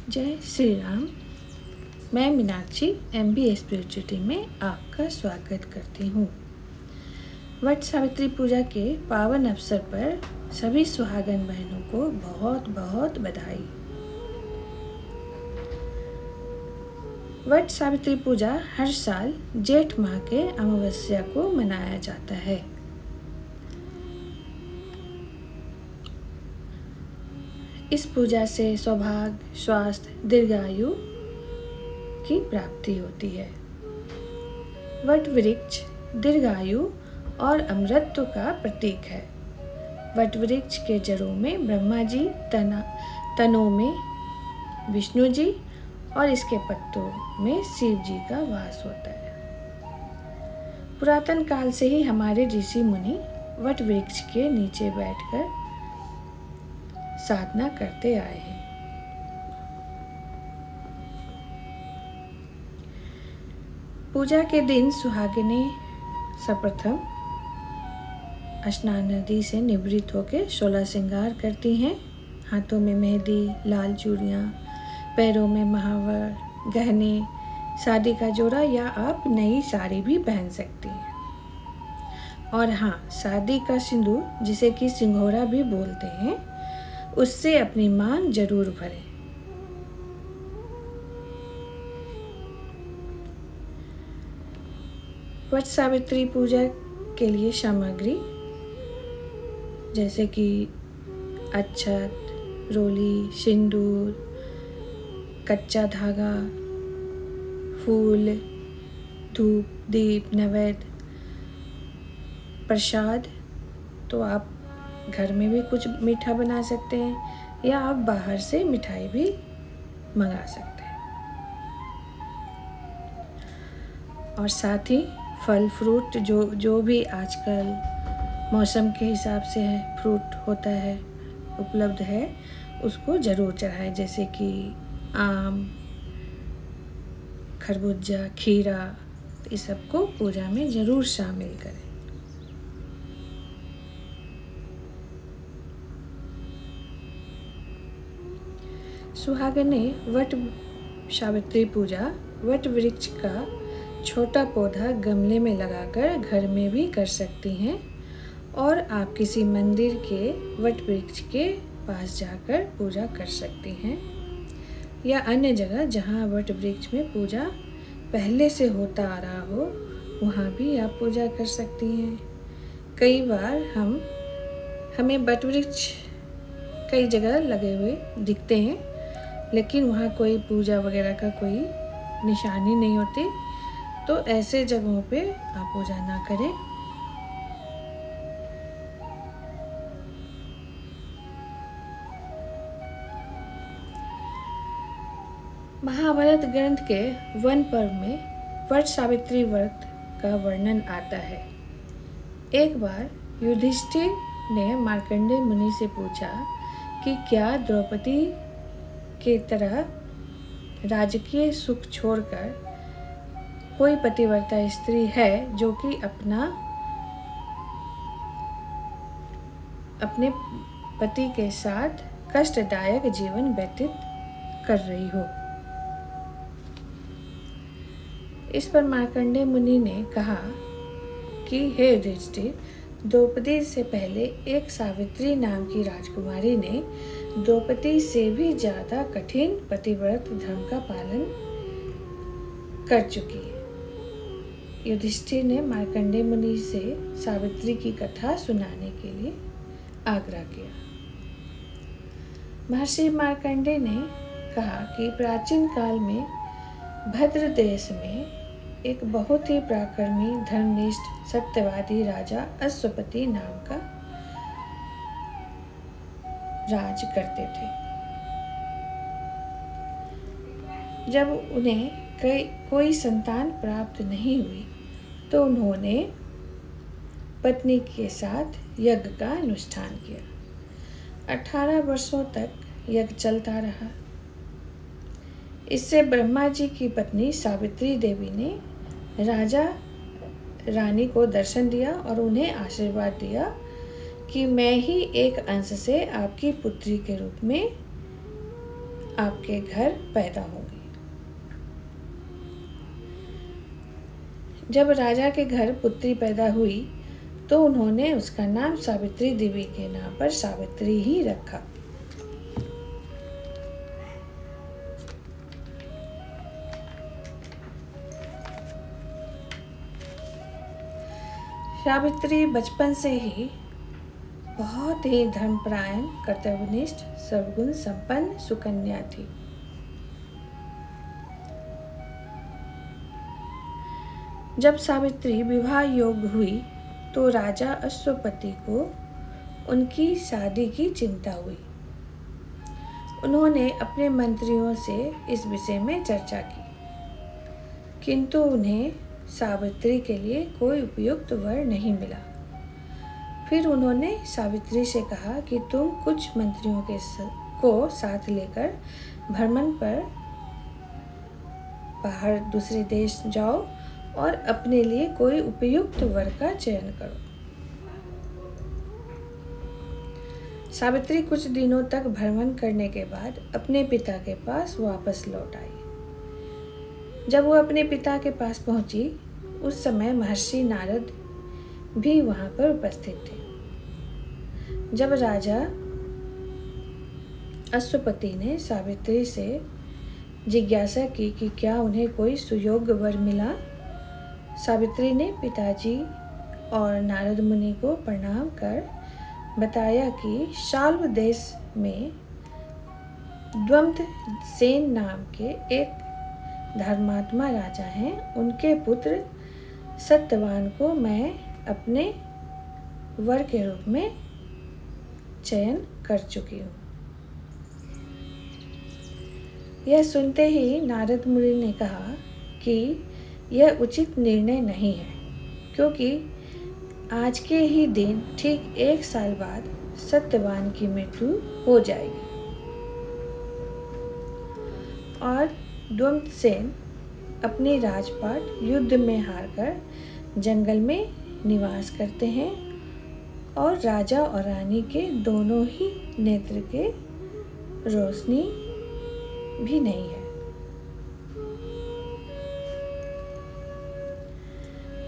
जय श्री राम। मैं Meenakshi MBA spirituality में आपका स्वागत करती हूँ। वट सावित्री पूजा के पावन अवसर पर सभी सुहागन बहनों को बहुत बहुत बधाई। वट सावित्री पूजा हर साल जेठ माह के अमावस्या को मनाया जाता है। इस पूजा से सौभाग्य, स्वास्थ्य, दीर्घायु की प्राप्ति होती है। वट वृक्ष दीर्घायु और अमरत्व का प्रतीक है। वट वृक्ष के जड़ों में ब्रह्मा जी, तनों में विष्णु जी और इसके पत्तों में शिव जी का वास होता है। पुरातन काल से ही हमारे ऋषि मुनि वट वृक्ष के नीचे बैठकर साधना करते आए हैं। पूजा के दिन सुहागिनें सर्वप्रथम स्नान नदी से निवृत्त होकर 16 श्रृंगार करती हैं। हाथों में मेहंदी, लाल चूड़ियाँ, पैरों में महावर, गहने, शादी का जोड़ा या आप नई साड़ी भी पहन सकती हैं। और हाँ, शादी का सिंदूर, जिसे कि सिंघोरा भी बोलते हैं, उससे अपनी मांग जरूर भरें। वट सावित्री पूजा के लिए सामग्री जैसे कि अक्षत, रोली, सिंदूर, कच्चा धागा, फूल, धूप, दीप, नैवेद्य, प्रसाद। तो आप घर में भी कुछ मीठा बना सकते हैं या आप बाहर से मिठाई भी मंगा सकते हैं। और साथ ही फल फ्रूट जो भी आजकल मौसम के हिसाब से फ्रूट होता है, उपलब्ध है, उसको ज़रूर चढ़ाएं। जैसे कि आम, खरबूजा, खीरा, इस सबको पूजा में ज़रूर शामिल करें। सुहागनें वट सावित्री पूजा वट वृक्ष का छोटा पौधा गमले में लगाकर घर में भी कर सकती हैं और आप किसी मंदिर के वट वृक्ष के पास जाकर पूजा कर सकती हैं या अन्य जगह जहां वट वृक्ष में पूजा पहले से होता आ रहा हो वहां भी आप पूजा कर सकती हैं। कई बार हमें वट वृक्ष कई जगह लगे हुए दिखते हैं, लेकिन वहाँ कोई पूजा वगैरह का कोई निशानी नहीं होती, तो ऐसे जगहों पे आप पूजा ना करें। महाभारत ग्रंथ के वन पर्व में वट सावित्री व्रत का वर्णन आता है। एक बार युधिष्ठिर ने मार्कंडेय मुनि से पूछा कि क्या द्रौपदी की तरह राजकीय सुख छोड़कर कोई पतिव्रता स्त्री है जो कि अपने पति के साथ कष्टदायक जीवन व्यतीत कर रही हो। इस पर मार्कंडेय मुनि ने कहा कि हे युधिष्ठिर, द्रौपदी से पहले एक सावित्री नाम की राजकुमारी ने द्रौपदी से भी ज्यादा कठिन पतिव्रत धर्म का पालन कर चुकी है। युधिष्ठिर ने मार्कंडेय मुनि से सावित्री की कथा सुनाने के लिए आग्रह किया। महर्षि मार्कंडेय ने कहा कि प्राचीन काल में भद्र देश में एक बहुत ही पराक्रमी, धर्मनिष्ठ, सत्यवादी राजा अश्वपति नाम का राज करते थे। जब उन्हें कोई संतान प्राप्त नहीं हुई तो उन्होंने पत्नी के साथ यज्ञ का अनुष्ठान किया। 18 वर्षों तक यज्ञ चलता रहा। इससे ब्रह्मा जी की पत्नी सावित्री देवी ने राजा रानी को दर्शन दिया और उन्हें आशीर्वाद दिया कि मैं ही एक अंश से आपकी पुत्री के रूप में आपके घर पैदा होंगे। जब राजा के घर पुत्री पैदा हुई तो उन्होंने उसका नाम सावित्री देवी के नाम पर सावित्री ही रखा। सावित्री बचपन से ही बहुत ही धर्मपरायण, कर्तव्यनिष्ठ, सर्वगुण संपन्न सुकन्या थी। जब सावित्री विवाह योग्य हुई तो राजा अश्वपति को उनकी शादी की चिंता हुई। उन्होंने अपने मंत्रियों से इस विषय में चर्चा की, किंतु उन्हें सावित्री के लिए कोई उपयुक्त वर नहीं मिला। फिर उन्होंने सावित्री से कहा कि तुम कुछ मंत्रियों को साथ लेकर भ्रमण पर बाहर दूसरे देश जाओ और अपने लिए कोई उपयुक्त वर का चयन करो। सावित्री कुछ दिनों तक भ्रमण करने के बाद अपने पिता के पास वापस लौट आई। जब वो अपने पिता के पास पहुंची उस समय महर्षि नारद भी वहां पर उपस्थित थे। जब राजा अश्वपति ने सावित्री से जिज्ञासा की कि क्या उन्हें कोई सुयोग्य वर मिला, सावित्री ने पिताजी और नारद मुनि को प्रणाम कर बताया कि शाल्व देश में द्वंद सेन नाम के एक धर्मात्मा राजा हैं। उनके पुत्र सत्यवान को मैं अपने वर के रूप में चयन कर चुकी हूँ। यह सुनते ही नारद मुनि ने कहा कि यह उचित निर्णय नहीं है, क्योंकि आज के ही दिन ठीक 1 साल बाद सत्यवान की मृत्यु हो जाएगी और द्वंदसेन अपने राजपाट युद्ध में हारकर जंगल में निवास करते हैं और राजा और रानी के दोनों ही नेत्र के रोशनी भी नहीं है।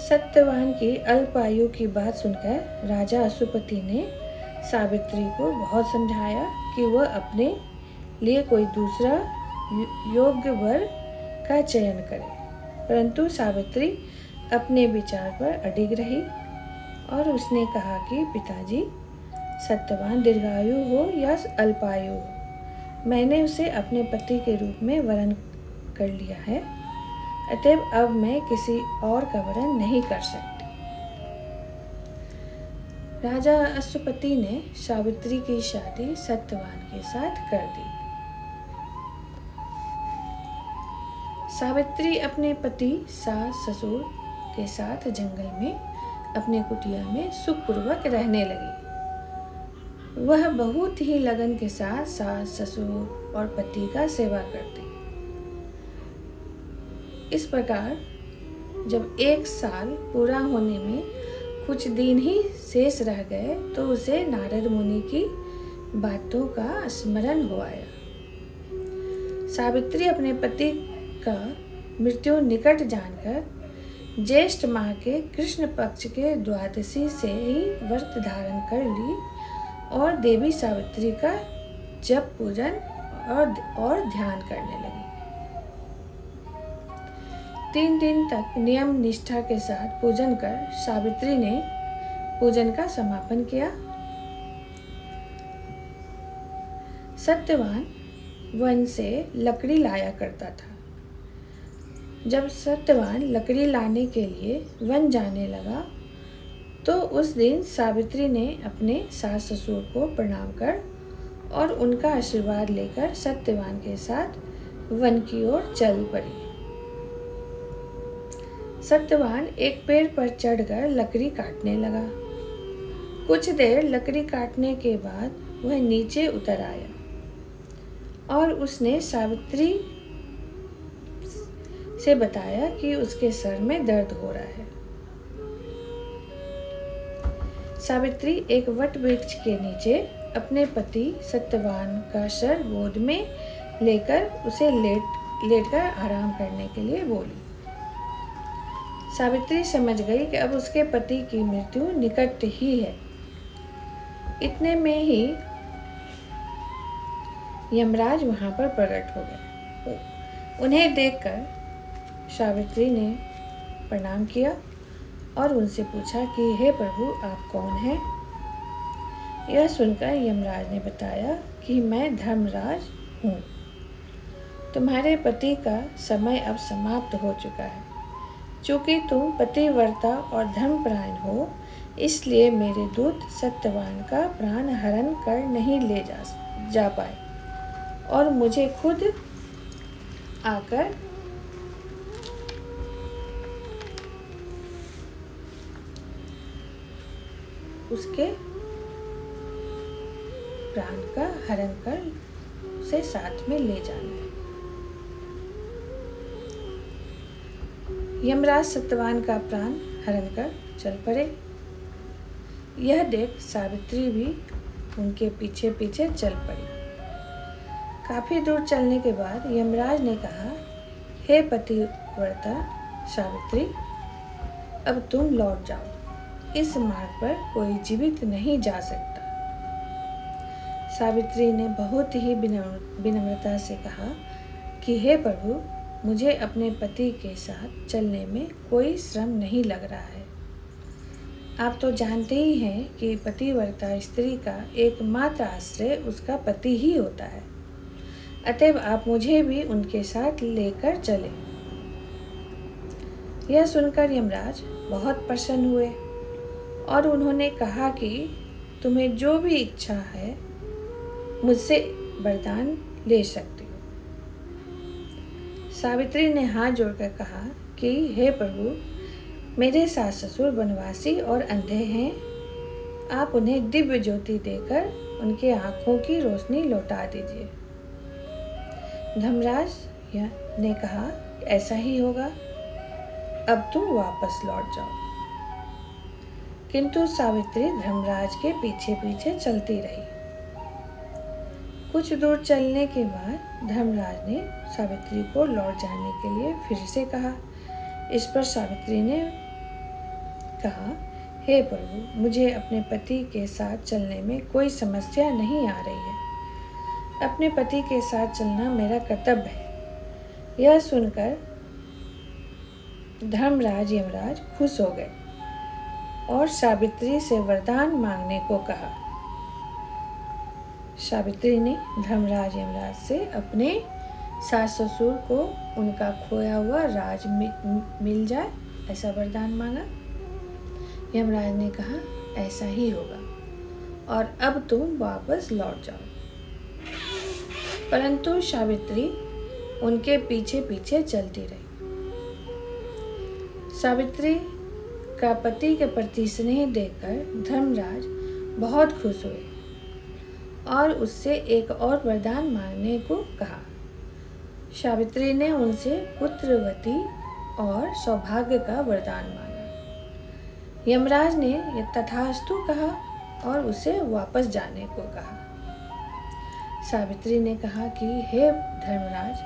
सत्यवान की अल्प आयु की बात सुनकर राजा अश्वपति ने सावित्री को बहुत समझाया कि वह अपने लिए कोई दूसरा योग्य वर का चयन करे, परंतु सावित्री अपने विचार पर अडिग रही और उसने कहा कि पिताजी, सत्यवान दीर्घायु हो या अल्पायु हो, मैंने उसे अपने पति के रूप में वरण कर लिया है, अतएव अब मैं किसी और का वरण नहीं कर सकती। राजा अश्वपति ने सावित्री की शादी सत्यवान के साथ कर दी। सावित्री अपने पति, सास, ससुर के साथ जंगल में अपने कुटिया में सुखपूर्वक रहने लगी। वह बहुत ही लगन के साथ सास, ससुर और पति का सेवा करती। इस प्रकार जब 1 साल पूरा होने में कुछ दिन ही शेष रह गए तो उसे नारद मुनि की बातों का स्मरण हो आया। सावित्री अपने पति का मृत्यु निकट जानकर ज्येष्ठ माह के कृष्ण पक्ष के द्वादशी से ही व्रत धारण कर ली और देवी सावित्री का जप, पूजन और ध्यान करने लगी। 3 दिन तक नियम निष्ठा के साथ पूजन कर सावित्री ने पूजन का समापन किया। सत्यवान वन से लकड़ी लाया करता था। जब सत्यवान लकड़ी लाने के लिए वन जाने लगा तो उस दिन सावित्री ने अपने सास ससुर को प्रणाम कर और उनका आशीर्वाद लेकर सत्यवान के साथ वन की ओर चल पड़ी। सत्यवान एक पेड़ पर चढ़कर लकड़ी काटने लगा। कुछ देर लकड़ी काटने के बाद वह नीचे उतर आया और उसने सावित्री से बताया कि उसके सर में दर्द हो रहा है। सावित्री एक वट वृक्ष के नीचे अपने पति सत्यवान का सर गोद में लेकर उसे लेटकर आराम करने के लिए बोली। सावित्री समझ गई कि अब उसके पति की मृत्यु निकट ही है। इतने में ही यमराज वहां पर प्रकट हो गए। उन्हें देखकर सावित्री ने प्रणाम किया और उनसे पूछा कि हे प्रभु, आप कौन हैं? यह सुनकर यमराज ने बताया कि मैं धर्मराज हूँ। तुम्हारे पति का समय अब समाप्त हो चुका है। चूँकि तुम पतिव्रता और धर्मपरायण हो, इसलिए मेरे दूत सत्यवान का प्राण हरण कर नहीं ले जा पाए और मुझे खुद आकर उसके प्राण का हरण कर उसे साथ में ले जाना है। यमराज सत्यवान का प्राण हरण कर चल पड़े। यह देख सावित्री भी उनके पीछे पीछे चल पड़ी। काफी दूर चलने के बाद यमराज ने कहा, हे पतिव्रता सावित्री, अब तुम लौट जाओ। इस मार्ग पर कोई जीवित नहीं जा सकता। सावित्री ने बहुत ही विनम्रता से कहा कि हे प्रभु, मुझे अपने पति के साथ चलने में कोई श्रम नहीं लग रहा है। आप तो जानते ही हैं कि पतिव्रता स्त्री का एकमात्र आश्रय उसका पति ही होता है। अतएव आप मुझे भी उनके साथ लेकर चले। यह सुनकर यमराज बहुत प्रसन्न हुए और उन्होंने कहा कि तुम्हें जो भी इच्छा है मुझसे वरदान ले सकती हो। सावित्री ने हाथ जोड़कर कहा कि हे प्रभु, मेरे सास ससुर वनवासी और अंधे हैं। आप उन्हें दिव्य ज्योति देकर उनके आँखों की रोशनी लौटा दीजिए। धर्मराज ने कहा, ऐसा ही होगा। अब तुम वापस लौट जाओ। किंतु सावित्री धर्मराज के पीछे पीछे चलती रही। कुछ दूर चलने के बाद धर्मराज ने सावित्री को लौट जाने के लिए फिर से कहा। इस पर सावित्री ने कहा, हे प्रभु, मुझे अपने पति के साथ चलने में कोई समस्या नहीं आ रही है। अपने पति के साथ चलना मेरा कर्तव्य है। यह सुनकर धर्मराज यमराज खुश हो गए और सावित्री से वरदान मांगने को कहा। सावित्री ने धर्मराज यमराज से अपने सास ससुर को उनका खोया हुआ राज मिल जाए ऐसा वरदान मांगा। यमराज ने कहा, ऐसा ही होगा और अब तुम वापस लौट जाओ। परंतु सावित्री उनके पीछे पीछे चलती रही। सावित्री का पति के प्रति स्नेह देखकर धर्मराज बहुत खुश हुए और उससे एक और वरदान मांगने को कहा। सावित्री ने उनसे पुत्रवती और सौभाग्य का वरदान मांगा। यमराज ने तथास्तु कहा और उसे वापस जाने को कहा। सावित्री ने कहा कि हे धर्मराज,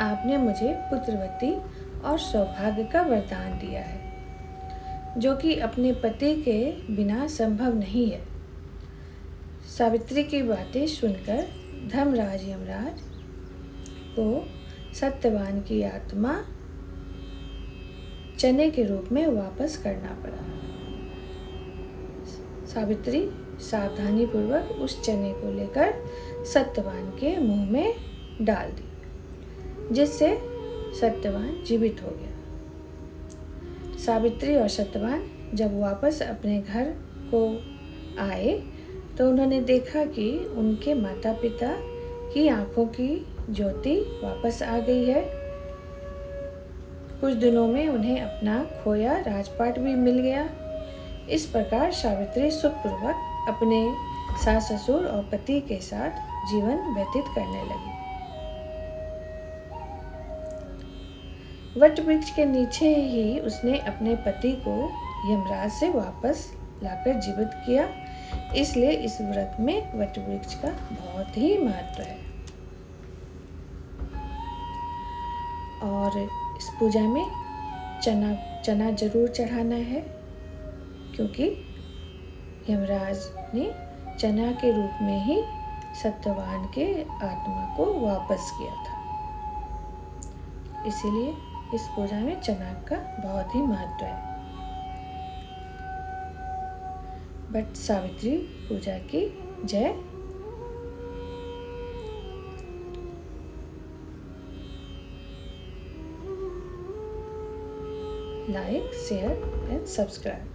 आपने मुझे पुत्रवती और सौभाग्य का वरदान दिया है, जो कि अपने पति के बिना संभव नहीं है। सावित्री की बातें सुनकर धर्मराज यमराज को सत्यवान की आत्मा चने के रूप में वापस करना पड़ा। सावित्री सावधानी पूर्वक उस चने को लेकर सत्यवान के मुंह में डाल दी, जिससे सत्यवान जीवित हो गया। सावित्री और सत्यवान जब वापस अपने घर को आए तो उन्होंने देखा कि उनके माता पिता की आंखों की ज्योति वापस आ गई है। कुछ दिनों में उन्हें अपना खोया राजपाट भी मिल गया। इस प्रकार सावित्री सुखपूर्वक अपने सास ससुर और पति के साथ जीवन व्यतीत करने लगी। वट वृक्ष के नीचे ही उसने अपने पति को यमराज से वापस लाकर जीवित किया। इसलिए इस व्रत में वट वृक्ष का बहुत ही महत्व है। और इस पूजा में चना जरूर चढ़ाना है, क्योंकि यमराज ने चना के रूप में ही सत्यवान के आत्मा को वापस किया था। इसीलिए इस पूजा में चना का बहुत ही महत्व है। वट सावित्री पूजा की जय। Like, share and subscribe.